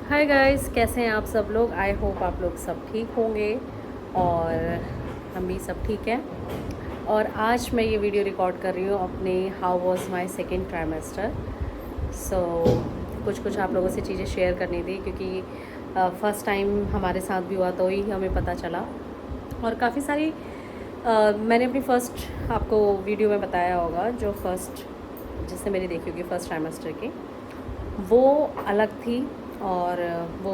Hi guys, कैसे हैं आप सब लोग। आई होप आप लोग सब ठीक होंगे और हम भी सब ठीक हैं। और आज मैं ये वीडियो रिकॉर्ड कर रही हूँ अपने how was my second trimester. So कुछ कुछ आप लोगों से चीज़ें शेयर करनी थी क्योंकि फ़र्स्ट टाइम हमारे साथ भी हुआ तो ही हमें पता चला। और काफ़ी सारी मैंने अपनी फ़र्स्ट आपको वीडियो में बताया होगा, जो फ़र्स्ट जिससे मेरी देखी होगी फ़र्स्ट ट्राइमेस्टर की, वो अलग थी। और वो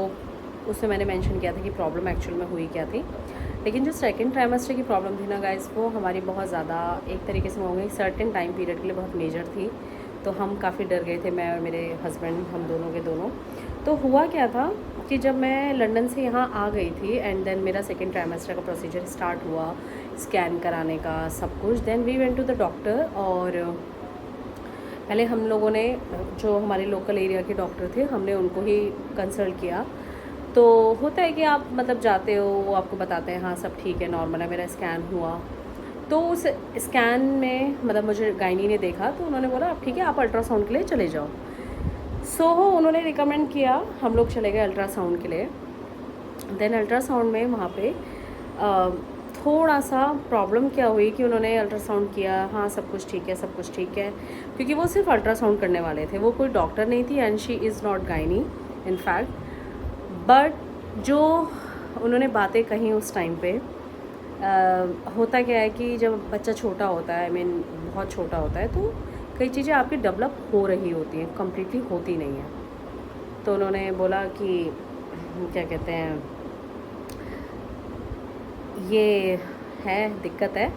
उसमें मैंने मेंशन किया था कि प्रॉब्लम एक्चुअल में हुई क्या थी। लेकिन जो सेकंड ट्राइमेस्टर की प्रॉब्लम थी ना गाइस, वो हमारी बहुत ज़्यादा एक तरीके से होंगे सर्टेन टाइम पीरियड के लिए बहुत मेजर थी। तो हम काफ़ी डर गए थे, मैं और मेरे हस्बैंड, हम दोनों के दोनों। तो हुआ क्या था कि जब मैं लंदन से यहाँ आ गई थी एंड देन मेरा सेकेंड ट्राइमेस्टर का प्रोसीजर स्टार्ट हुआ, स्कैन कराने का सब कुछ। Then we went to the doctor. और पहले हम लोगों ने, जो हमारे लोकल एरिया के डॉक्टर थे, हमने उनको ही कंसल्ट किया। तो होता है कि आप मतलब जाते हो, वो आपको बताते हैं हाँ सब ठीक है, नॉर्मल है। मेरा स्कैन हुआ तो उस स्कैन में मतलब मुझे गायनी ने देखा तो उन्होंने बोला आप ठीक है, आप अल्ट्रासाउंड के लिए चले जाओ। सो उन्होंने रिकमेंड किया, हम लोग चले गए अल्ट्रासाउंड के लिए। देन अल्ट्रासाउंड में वहाँ पे थोड़ा सा प्रॉब्लम क्या हुई कि उन्होंने अल्ट्रासाउंड किया, हाँ सब कुछ ठीक है, सब कुछ ठीक है, क्योंकि वो सिर्फ अल्ट्रासाउंड करने वाले थे, वो कोई डॉक्टर नहीं थी and she is not gynae in fact. But जो उन्होंने बातें कही उस टाइम पे, होता क्या है कि जब बच्चा छोटा होता है, आई मीन बहुत छोटा होता है, तो कई चीज़ें आपकी डेवलप हो रही होती हैं, कम्प्लीटली होती नहीं है। तो उन्होंने बोला कि क्या कहते हैं, ये है दिक्कत है,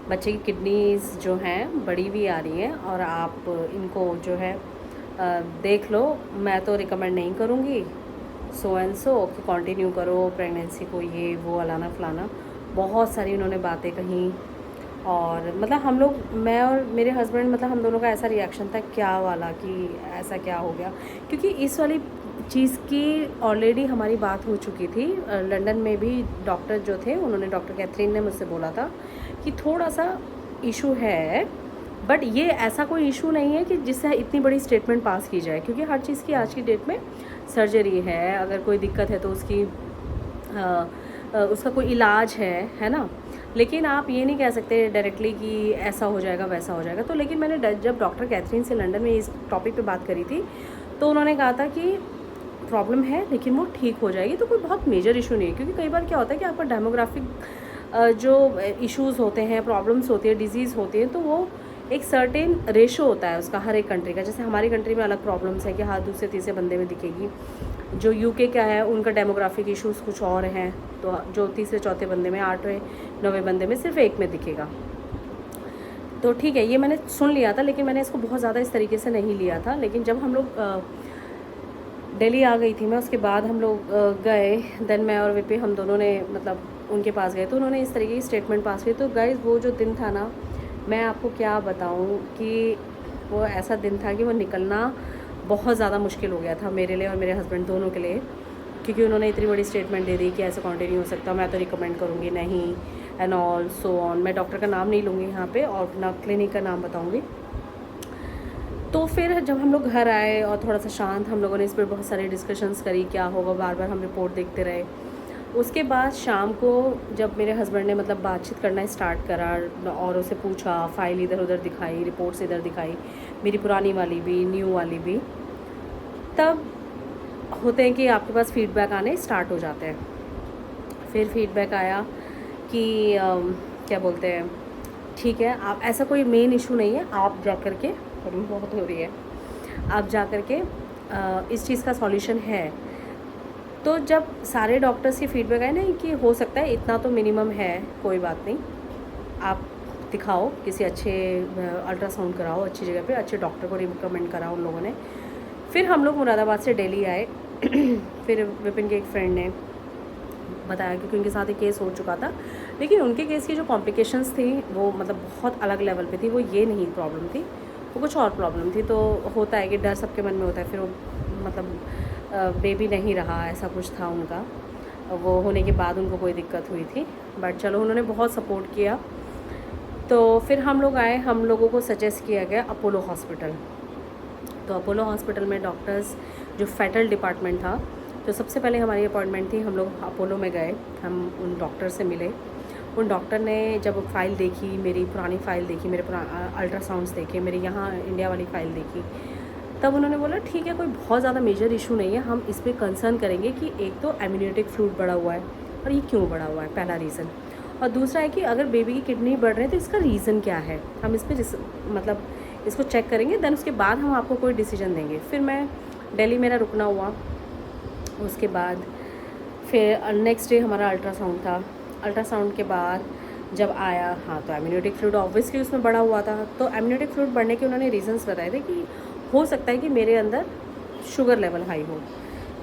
बच्चे की किडनीज जो हैं बड़ी भी आ रही हैं और आप इनको जो है देख लो। मैं तो रिकमेंड नहीं करूँगी सो एंड सो कि कंटिन्यू करो प्रेगनेंसी को, ये वो अलाना फलाना, बहुत सारी उन्होंने बातें कहीं। और मतलब हम लोग, मैं और मेरे हस्बैंड, मतलब हम दोनों का ऐसा रिएक्शन था क्या वाला कि ऐसा क्या हो गया, क्योंकि इस वाली चीज़ की ऑलरेडी हमारी बात हो चुकी थी। लंदन में भी डॉक्टर जो थे, उन्होंने, डॉक्टर कैथरीन ने मुझसे बोला था कि थोड़ा सा इशू है, बट ये ऐसा कोई इशू नहीं है कि जिससे इतनी बड़ी स्टेटमेंट पास की जाए, क्योंकि हर चीज़ की आज की डेट में सर्जरी है, अगर कोई दिक्कत है तो उसकी उसका कोई इलाज है ना। लेकिन आप ये नहीं कह सकते डायरेक्टली कि ऐसा हो जाएगा वैसा हो जाएगा। तो लेकिन मैंने जब डॉक्टर कैथरीन से लंदन में इस टॉपिक पे बात करी थी तो उन्होंने कहा था कि प्रॉब्लम है लेकिन वो ठीक हो जाएगी, तो कोई बहुत मेजर इशू नहीं है। क्योंकि कई बार क्या होता है कि आपका डेमोग्राफिक जो इश्यूज़ होते हैं, प्रॉब्लम्स होती है, डिजीज़ होती है, तो वो एक सर्टेन रेशो होता है उसका हर एक कंट्री का। जैसे हमारी कंट्री में अलग प्रॉब्लम्स है कि हाँ दूसरे तीसरे बंदे में दिखेगी, जो यूके क्या है उनका डेमोग्राफिक इश्यूज़ कुछ और हैं, तो जो तीसरे चौथे बंदे में, आठवें नौवें बंदे में सिर्फ एक में दिखेगा। तो ठीक है, ये मैंने सुन लिया था लेकिन मैंने इसको बहुत ज़्यादा इस तरीके से नहीं लिया था। लेकिन जब हम लोग दिल्ली आ गई थी मैं, उसके बाद हम लोग गए, देन मैं और विपी हम दोनों ने मतलब उनके पास गए तो उन्होंने इस तरीके की स्टेटमेंट पास की। तो गाइस वो जो दिन था ना, मैं आपको क्या बताऊं कि वो ऐसा दिन था कि वो निकलना बहुत ज़्यादा मुश्किल हो गया था मेरे लिए और मेरे हस्बैंड दोनों के लिए। क्योंकि उन्होंने इतनी बड़ी स्टेटमेंट दे दी कि ऐसे कंटिन्यू हो सकता, मैं तो रिकमेंड करूँगी नहीं, एंड ऑल सो ऑन। मैं डॉक्टर का नाम नहीं लूँगी यहाँ पे और ना क्लिनिक का नाम बताऊँगी। तो फिर जब हम लोग घर आए और थोड़ा सा शांत, हम लोगों ने इस पर बहुत सारी डिस्कशंस करी क्या होगा, बार बार हम रिपोर्ट देखते रहे। उसके बाद शाम को जब मेरे हस्बैंड ने मतलब बातचीत करना स्टार्ट करा और उसे पूछा, फाइल इधर उधर दिखाई, रिपोर्ट्स इधर दिखाई, मेरी पुरानी वाली भी न्यू वाली भी, तब होते हैं कि आपके पास फीडबैक आने स्टार्ट हो जाते हैं। फिर फीडबैक आया कि क्या बोलते हैं, ठीक है आप, ऐसा कोई मेन इशू नहीं है, आप जा कर के, गर्मी बहुत हो रही है, आप जा कर के इस चीज़ का सॉल्यूशन है। तो जब सारे डॉक्टर्स की फीडबैक आए ना कि हो सकता है इतना तो मिनिमम है, कोई बात नहीं, आप दिखाओ किसी अच्छे, अल्ट्रासाउंड कराओ अच्छी जगह पे, अच्छे डॉक्टर को रिकमेंड करा उन लोगों ने। फिर हम लोग मुरादाबाद से दिल्ली आए। फिर विपिन के एक फ्रेंड ने बताया, क्योंकि उनके साथ एक केस हो चुका था, लेकिन उनके केस की जो कॉम्प्लिकेशंस थी वो मतलब बहुत अलग लेवल पे थी। वो ये नहीं प्रॉब्लम थी, वो कुछ और प्रॉब्लम थी। तो होता है कि डर सबके मन में होता है। फिर वो मतलब बेबी नहीं रहा, ऐसा कुछ था उनका, वो होने के बाद उनको कोई दिक्कत हुई थी, बट चलो उन्होंने बहुत सपोर्ट किया। तो फिर हम लोग आए, हम लोगों को सजेस्ट किया गया अपोलो हॉस्पिटल। तो अपोलो हॉस्पिटल में डॉक्टर्स, जो फैटल डिपार्टमेंट था, तो सबसे पहले हमारी अपॉइंटमेंट थी, हम लोग अपोलो में गए, हम उन डॉक्टर से मिले। उन डॉक्टर ने जब फ़ाइल देखी, मेरी पुरानी फ़ाइल देखी, मेरे अल्ट्रासाउंड्स देखे, मेरी यहाँ इंडिया वाली फ़ाइल देखी, तब उन्होंने बोला ठीक है, कोई बहुत ज़्यादा मेजर इशू नहीं है, हम इस पर कंसर्न करेंगे कि एक तो एम्यूनिटिक फ्लूइड बढ़ा हुआ है, और ये क्यों बढ़ा हुआ है, पहला रीज़न। और दूसरा है कि अगर बेबी की किडनी बढ़ रहे हैं तो इसका रीज़न क्या है, हम इस पर मतलब इसको चेक करेंगे, देन उसके बाद हम आपको कोई डिसीजन देंगे। फिर मैं दिल्ली मेरा रुकना हुआ, उसके बाद फिर नेक्स्ट डे हमारा अल्ट्रासाउंड था। अल्ट्रासाउंड के बाद जब आया, हाँ, तो एम्यूनिटिक फ्लूइड ऑब्वियसली उसमें बढ़ा हुआ था। तो एम्यूनिटिक फ्लूइड बढ़ने के उन्होंने रीजंस बताए थे कि हो सकता है कि मेरे अंदर शुगर लेवल हाई हो।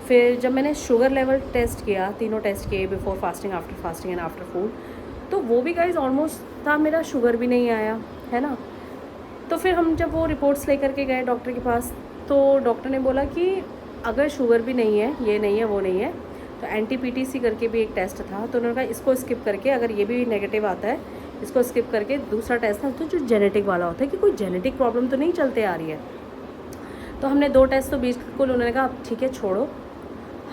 फिर जब मैंने शुगर लेवल टेस्ट किया, तीनों टेस्ट किए, before fasting, after fasting and after food, तो वो भी गाइज ऑलमोस्ट था, मेरा शुगर भी नहीं आया, है ना। तो फिर हम जब वो रिपोर्ट्स लेकर के गए डॉक्टर के पास, तो डॉक्टर ने बोला कि अगर शुगर भी नहीं है, ये नहीं है, वो नहीं है, तो NT-PTC करके भी एक टेस्ट था, तो उन्होंने कहा इसको स्किप करके, अगर ये भी नेगेटिव आता है इसको स्किप करके दूसरा टेस्ट था तो जो जेनेटिक वाला होता है कि कोई जेनेटिक प्रॉब्लम तो नहीं चलते आ रही है। तो हमने 2 टेस्ट तो बिल्कुल, उन्होंने कहा ठीक है छोड़ो,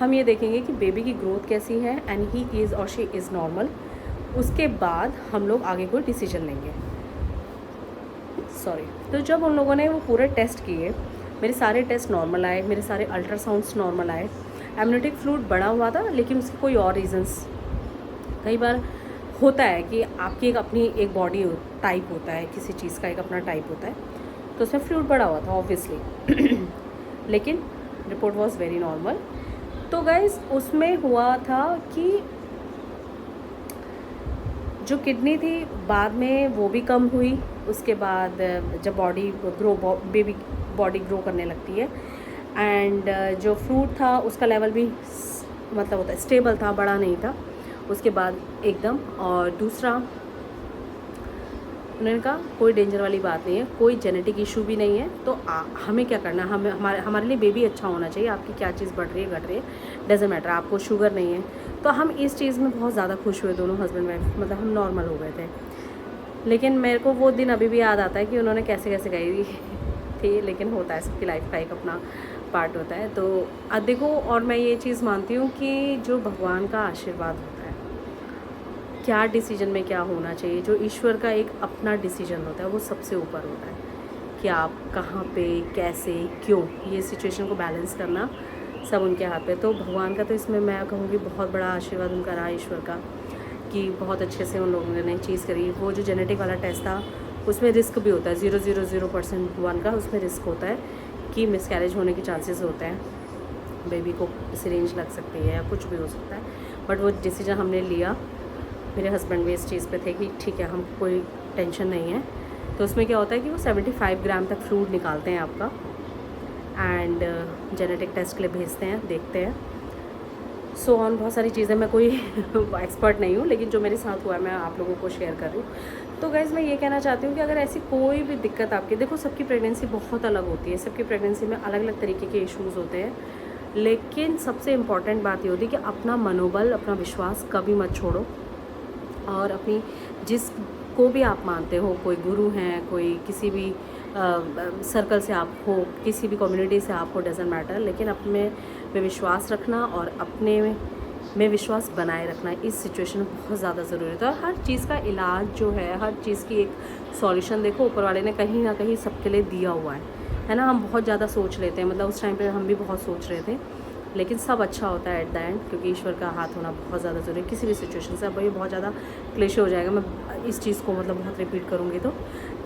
हम ये देखेंगे कि बेबी की ग्रोथ कैसी है एंड ही इज़ और शी इज़ नॉर्मल, उसके बाद हम लोग आगे कोई डिसीजन लेंगे। सॉरी। तो जब उन लोगों ने वो पूरे टेस्ट किए, मेरे सारे टेस्ट नॉर्मल आए, मेरे सारे अल्ट्रासाउंड्स नॉर्मल आए, एम्यूनिटिक फ्लूइड बढ़ा हुआ था लेकिन उसके कोई और रीजंस, कई बार होता है कि आपकी एक अपनी एक बॉडी टाइप होता है, किसी चीज़ का एक अपना टाइप होता है, तो उसमें फ्लूइड बढ़ा हुआ था ऑब्वियसली लेकिन रिपोर्ट वाज वेरी नॉर्मल। तो गाइज उसमें हुआ था कि जो किडनी थी बाद में वो भी कम हुई, उसके बाद जब बेबी बॉडी ग्रो करने लगती है, एंड जो फ्रूट था उसका लेवल भी मतलब होता है स्टेबल था, बड़ा नहीं था उसके बाद एकदम। और दूसरा उन्होंने कहा कोई डेंजर वाली बात नहीं है, कोई जेनेटिक इशू भी नहीं है, तो हमें क्या करना है, हमारे लिए बेबी अच्छा होना चाहिए, आपकी क्या चीज़ बढ़ रही है घट रही है डजेंट मैटर, आपको शुगर नहीं है। तो हम इस चीज़ में बहुत ज़्यादा खुश हुए दोनों हस्बैंड वाइफ, मतलब हम नॉर्मल हो गए थे। लेकिन मेरे को वो दिन अभी भी याद आता है कि उन्होंने कैसे कैसे गई थी, लेकिन होता है, सबकी लाइफ का एक अपना पार्ट होता है। तो देखो, और मैं ये चीज़ मानती हूँ कि जो भगवान का आशीर्वाद होता है, क्या डिसीजन में क्या होना चाहिए, जो ईश्वर का एक अपना डिसीजन होता है वो सबसे ऊपर होता है कि आप कहाँ पे कैसे क्यों, ये सिचुएशन को बैलेंस करना सब उनके हाथ पे। तो भगवान का तो इसमें मैं कहूँगी बहुत बड़ा आशीर्वाद उनका रहा, ईश्वर का, कि बहुत अच्छे से उन लोगों ने चीज़ करी। वो जो जेनेटिक वाला टेस्ट था उसमें रिस्क भी होता है, 0.00% का उसमें रिस्क होता है कि मिसकैरेज होने के चांसेस होते हैं, बेबी को सिरिंज लग सकती है या कुछ भी हो सकता है। बट वो डिसीजन हमने लिया, मेरे हस्बैंड भी इस चीज़ पे थे कि ठीक है, हम कोई टेंशन नहीं है। तो उसमें क्या होता है कि वो 75 ग्राम तक फ्लूइड निकालते हैं आपका, एंड जेनेटिक टेस्ट के लिए भेजते हैं, देखते हैं, सो ऑन बहुत सारी चीज़ें। मैं कोई एक्सपर्ट नहीं हूँ, लेकिन जो मेरे साथ हुआ है मैं आप लोगों को शेयर कर रही हूँ। तो गाइज़ मैं ये कहना चाहती हूँ कि अगर ऐसी कोई भी दिक्कत आपकी, देखो सबकी प्रेगनेंसी बहुत अलग होती है, सबकी प्रेगनेंसी में अलग अलग तरीके के इश्यूज़ होते हैं, लेकिन सबसे इम्पॉर्टेंट बात ये होती है कि अपना मनोबल, अपना विश्वास कभी मत छोड़ो, और अपनी जिसको भी आप मानते हो, कोई गुरु हैं, कोई किसी भी सर्कल से आप हो, किसी भी कम्युनिटी से आप हो, डजेंट मैटर, लेकिन अपने में विश्वास रखना और अपने में विश्वास बनाए रखना इस सिचुएशन में बहुत ज़्यादा ज़रूरी होता है। हर चीज़ का इलाज जो है, हर चीज़ की एक सॉल्यूशन देखो ऊपर वाले ने कहीं ना कहीं सबके लिए दिया हुआ है ना। हम बहुत ज़्यादा सोच लेते हैं, मतलब उस टाइम पे हम भी बहुत सोच रहे थे, लेकिन सब अच्छा होता है एट द एंड, क्योंकि ईश्वर का हाथ होना बहुत ज़्यादा ज़रूरी है किसी भी सिचुएशन से। अब ये बहुत ज़्यादा क्लेशे हो जाएगा, मैं इस चीज़ को मतलब बहुत रिपीट करूँगी, तो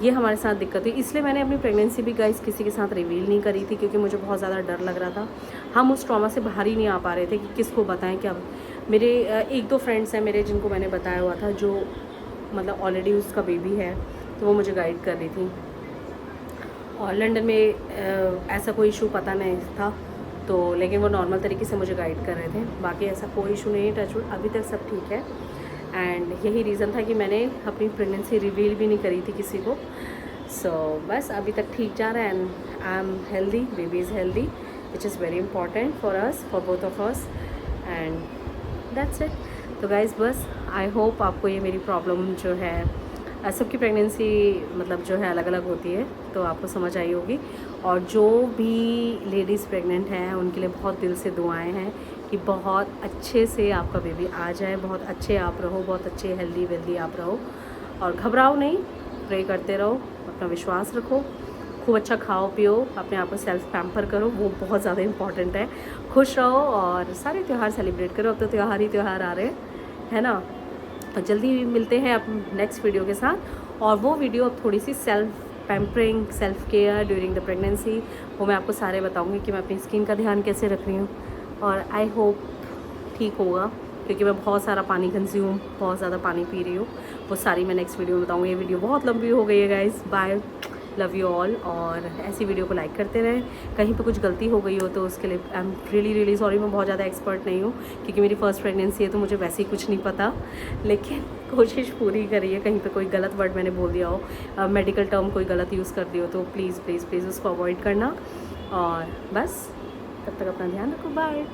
ये हमारे साथ दिक्कत हुई। इसलिए मैंने अपनी प्रेगनेंसी भी गाइस किसी के साथ रिवील नहीं करी थी, क्योंकि मुझे बहुत ज़्यादा डर लग रहा था। हम उस ट्रॉमा से बाहर ही नहीं आ पा रहे थे कि किसको बताएं क्या। मेरे 1-2 फ्रेंड्स हैं मेरे जिनको मैंने बताया हुआ था, जो मतलब ऑलरेडी उसका बेबी है, तो वो मुझे गाइड कर रही थी। और लंदन में ऐसा कोई इशू पता नहीं था, तो लेकिन वो नॉर्मल तरीके से मुझे गाइड कर रहे थे। बाकी ऐसा कोई इशू नहीं है, टचवुड अभी तक सब ठीक है। एंड यही रीज़न था कि मैंने अपनी प्रेगनेंसी रिवील भी नहीं करी थी किसी को। सो बस अभी तक ठीक जा रहा है, and I am healthy, baby is healthy, which is very important for us, for both of us, and that's it. तो गाइज़ बस आई होप आपको ये मेरी प्रॉब्लम जो है सबकी प्रेगनेंसी मतलब जो है अलग अलग होती है, तो आपको समझ आई होगी। और जो भी लेडीज़ प्रेग्नेंट हैं उनके लिए बहुत दिल से दुआएं हैं कि बहुत अच्छे से आपका बेबी आ जाए, बहुत अच्छे आप रहो, बहुत अच्छे हेल्दी वेल्दी आप रहो, और घबराओ नहीं, प्रे करते रहो, अपना विश्वास रखो, खूब अच्छा खाओ पियो, अपने आप को सेल्फ पैम्पर करो, वो बहुत ज़्यादा इंपॉर्टेंट है। खुश रहो और सारे त्यौहार सेलिब्रेट करो, अब तो त्यौहार ही त्यौहार आ रहे हैं, है ना। तो जल्दी मिलते हैं अब नेक्स्ट वीडियो के साथ, और वो वीडियो अब थोड़ी सी self pampering, self care during the pregnancy, वो मैं आपको सारे बताऊंगी कि मैं अपनी स्किन का ध्यान कैसे रख रही हूँ। और आई होप ठीक होगा, क्योंकि मैं बहुत सारा पानी कंज्यूम, बहुत ज़्यादा पानी पी रही हूँ, वो सारी मैं नेक्स्ट वीडियो में बताऊँगी। ये वीडियो बहुत लंबी हो गई है guys, bye, love you all. और ऐसी वीडियो को लाइक करते रहें, कहीं पे कुछ गलती हो गई हो तो उसके लिए आई एम रियली सॉरी। मैं बहुत ज़्यादा एक्सपर्ट नहीं हूँ, क्योंकि मेरी फर्स्ट प्रेगनेंसी है, तो मुझे वैसे ही कुछ नहीं पता, लेकिन कोशिश पूरी करी है। कहीं पे कोई गलत वर्ड मैंने बोल दिया हो, मेडिकल टर्म कोई गलत यूज़ कर दिया हो, तो प्लीज़ प्लीज़ प्लीज़ उसको अवॉइड करना। और बस तब तक अपना ध्यान रखो, बाय।